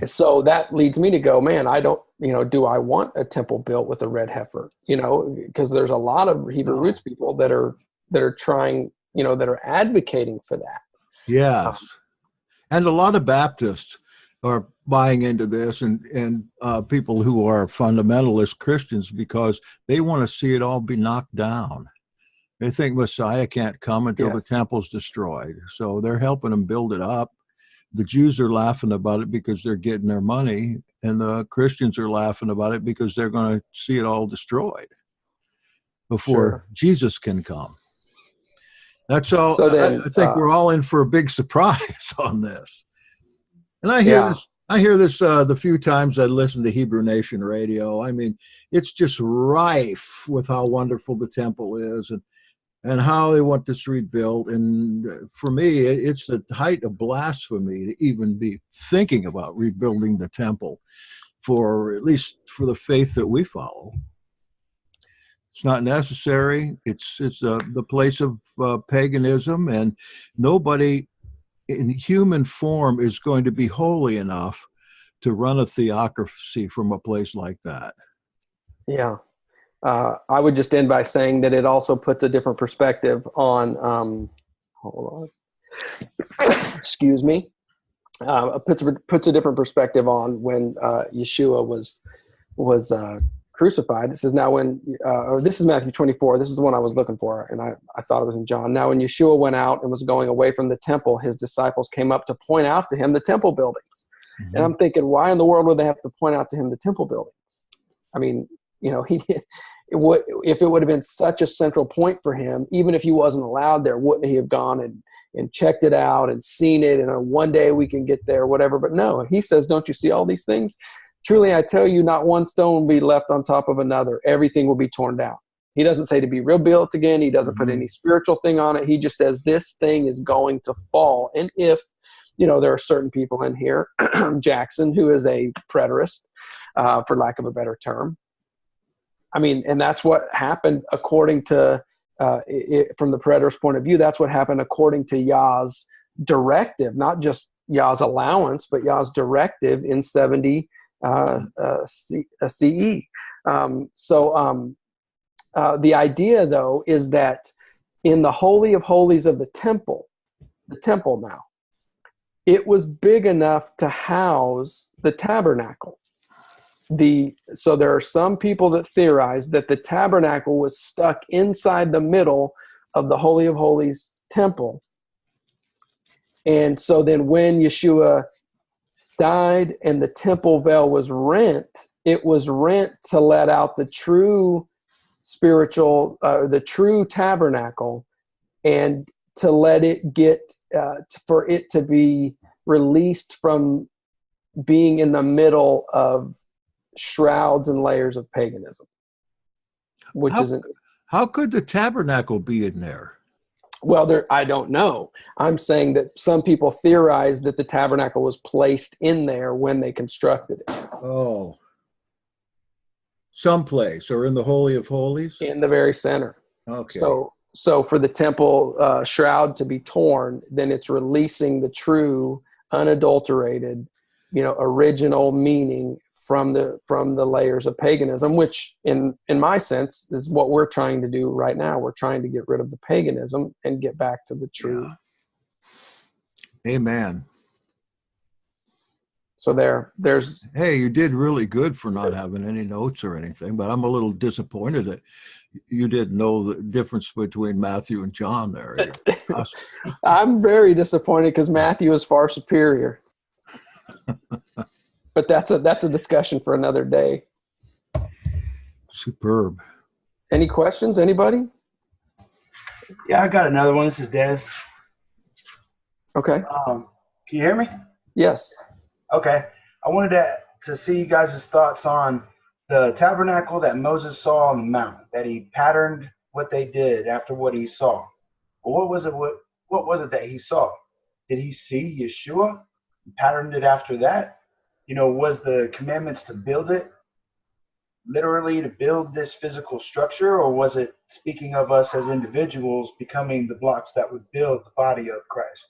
S1: So that leads me to go, man, I don't, do I want a temple built with a red heifer? Because there's a lot of Hebrew roots people that are trying, that are advocating for that.
S2: Yes. And a lot of Baptists are buying into this and people who are fundamentalist Christians because they want to see it all be knocked down. They think Messiah can't come until the temple's destroyed. So they're helping them build it up. The Jews are laughing about it because they're getting their money, and the Christians are laughing about it because they're going to see it all destroyed. before Jesus can come. That's all.
S1: So then,
S2: I think we're all in for a big surprise on this. And I hear this. I hear this the few times I listen to Hebrew Nation radio. I mean, it's just rife with how wonderful the temple is and how they want this rebuilt. And for me, it's the height of blasphemy to even be thinking about rebuilding the temple, for at least for the faith that we follow. It's not necessary. It's the place of paganism, and nobody in human form is going to be holy enough to run a theocracy from a place like that. Yeah.
S1: I would just end by saying that it also puts a different perspective on, hold on, excuse me, puts a different perspective on when Yeshua was crucified. This is now when, or this is Matthew 24. This is the one I was looking for, and I thought it was in John. Now when Yeshua went out and was going away from the temple, his disciples came up to point out to him the temple buildings. Mm-hmm. And I'm thinking, why in the world would they have to point out to him the temple buildings? I mean, you know, if it would have been such a central point for him, even if he wasn't allowed there, wouldn't he have gone and checked it out and seen it, and one day we can get there, whatever. But no, he says, don't you see all these things? Truly, I tell you, not one stone will be left on top of another. Everything will be torn down. He doesn't say to be rebuilt again. He doesn't put any spiritual thing on it. He just says this thing is going to fall. And if, you know, there are certain people in here, Jackson, who is a preterist, for lack of a better term. I mean, and that's what happened according to, from the preterist point of view, that's what happened according to Yah's directive, not just Yah's allowance, but Yah's directive in 70 CE. The idea, though, is that in the Holy of Holies of the temple now, it was big enough to house the tabernacle. So there are some people that theorize that the tabernacle was stuck inside the middle of the Holy of Holies temple. And so then when Yeshua died and the temple veil was rent, it was rent to let out the true spiritual, the true tabernacle, and to let it get, for it to be released from being in the middle of shrouds and layers of paganism, which isn't.
S2: How could the tabernacle be in there?
S1: Well, I don't know. I'm saying that some people theorize that the tabernacle was placed in there when they constructed it.
S2: Oh. Someplace, or in the Holy of Holies?
S1: In the very center.
S2: Okay.
S1: So for the temple shroud to be torn, then it's releasing the true, unadulterated, original meaning from the layers of paganism, which in my sense is what we're trying to do right now. We're trying to get rid of the paganism and get back to the true.
S2: Yeah. Amen.
S1: So there's.
S2: Hey, you did really good for not having any notes or anything, but I'm a little disappointed that you didn't know the difference between Matthew and John there.
S1: I'm very disappointed because Matthew is far superior. But that's a discussion for another day.
S2: Superb.
S1: Any questions? Anybody?
S4: Yeah, I got another one. This is Des.
S1: Okay.
S4: Can you hear me?
S1: Yes.
S4: Okay. I wanted to see you guys' thoughts on the tabernacle that Moses saw on the mountain, that he patterned what they did after what he saw. Well, what was it that he saw? Did he see Yeshua and patterned it after that? Was the commandments to build it, literally to build this physical structure, or was it speaking of us as individuals becoming the blocks that would build the body of Christ?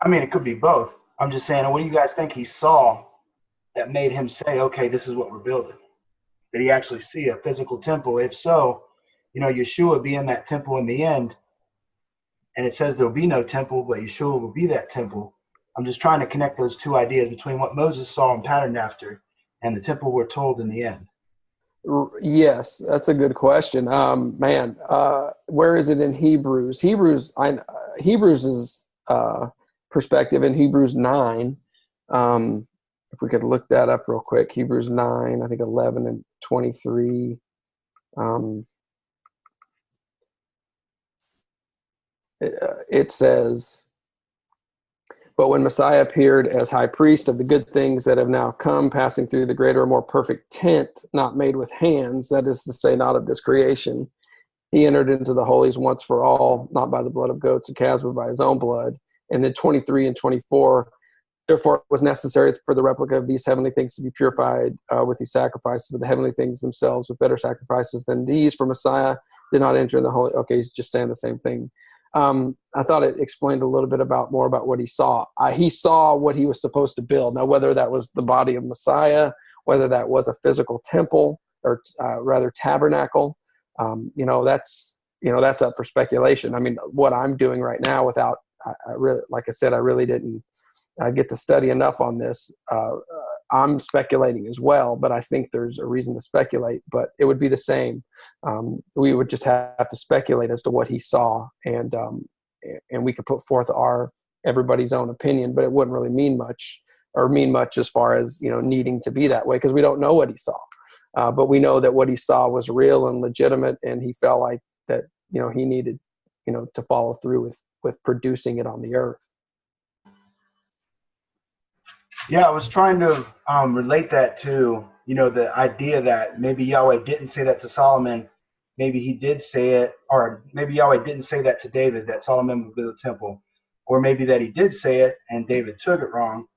S4: I mean, it could be both. I'm just saying, what do you guys think he saw that made him say, okay, this is what we're building? Did he actually see a physical temple? If so, Yeshua be in that temple in the end. And it says there'll be no temple, but Yeshua will be that temple. I'm just trying to connect those two ideas between what Moses saw and patterned after and the temple we're told in the end.
S1: Yes, that's a good question. Where is it in Hebrews? Hebrews is perspective in Hebrews 9, if we could look that up real quick, Hebrews 9, I think 11 and 23. It says, but when Messiah appeared as high priest of the good things that have now come, passing through the greater and more perfect tent, not made with hands, that is to say, not of this creation, he entered into the holies once for all, not by the blood of goats and calves, but by his own blood. And then 23 and 24, therefore it was necessary for the replica of these heavenly things to be purified with these sacrifices, but the heavenly things themselves with better sacrifices than these, for Messiah did not enter in the holy. Okay, he's just saying the same thing. I thought it explained a little bit more about what he saw. He saw what he was supposed to build. Now, whether that was the body of Messiah, whether that was a physical temple, or rather tabernacle, that's up for speculation. I mean, what I'm doing right now, without, I really, like I said, I really didn't get to study enough on this. I'm speculating as well, but I think there's a reason to speculate, but it would be the same. We would just have to speculate as to what he saw, and we could put forth everybody's own opinion, but it wouldn't really mean much as far as, needing to be that way, because we don't know what he saw. But we know that what he saw was real and legitimate, and he felt like that, he needed, to follow through with producing it on the earth.
S4: Yeah, I was trying to relate that to, the idea that maybe Yahweh didn't say that to Solomon. Maybe he did say it, or maybe Yahweh didn't say that to David, that Solomon would build a temple. Or maybe that he did say it and David took it wrong.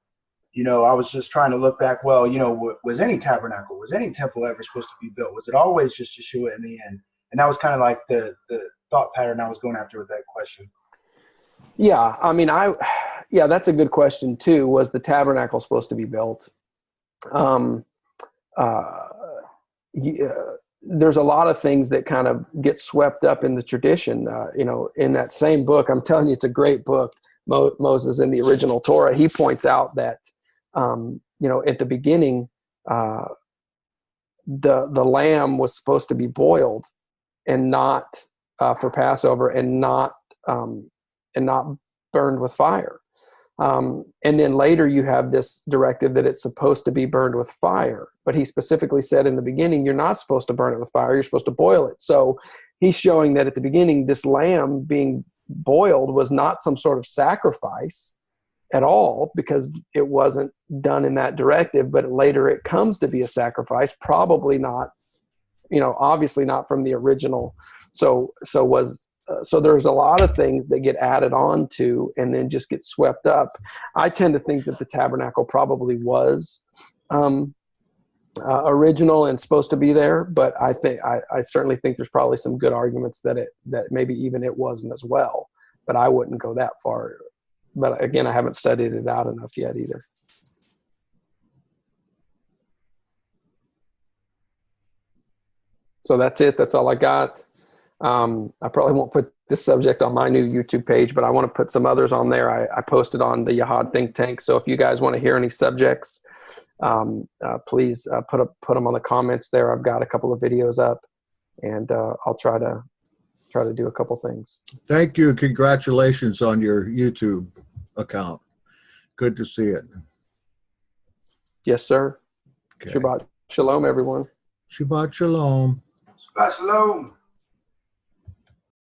S4: I was just trying to look back, well, was any tabernacle, was any temple ever supposed to be built? Was it always just Yeshua in the end? And that was kind of like the thought pattern I was going after with that question.
S1: Yeah, I mean, that's a good question too. Was the tabernacle supposed to be built? There's a lot of things that kind of get swept up in the tradition. In that same book, I'm telling you, it's a great book, Moses in the original Torah. He points out that, at the beginning, the lamb was supposed to be boiled and not for Passover, and not burned with fire. And then later you have this directive that it's supposed to be burned with fire. But he specifically said in the beginning, you're not supposed to burn it with fire, you're supposed to boil it. So he's showing that at the beginning, this lamb being boiled was not some sort of sacrifice at all, because it wasn't done in that directive. But later it comes to be a sacrifice, probably not, obviously not from the original. So there's a lot of things that get added on to and then just get swept up. I tend to think that the tabernacle probably was original and supposed to be there, but I certainly think there's probably some good arguments that maybe even it wasn't as well, but I wouldn't go that far. But again, I haven't studied it out enough yet either. So that's it. That's all I got. I probably won't put this subject on my new YouTube page, but I want to put some others on there. I posted on the Yahad think tank. So if you guys want to hear any subjects, please put them on the comments there. I've got a couple of videos up, and I'll try to do a couple things.
S2: Thank you. Congratulations on your YouTube account. Good to see it.
S1: Yes, sir.
S2: Okay.
S1: Shabbat shalom, everyone.
S2: Shabbat shalom.
S4: Shabbat shalom.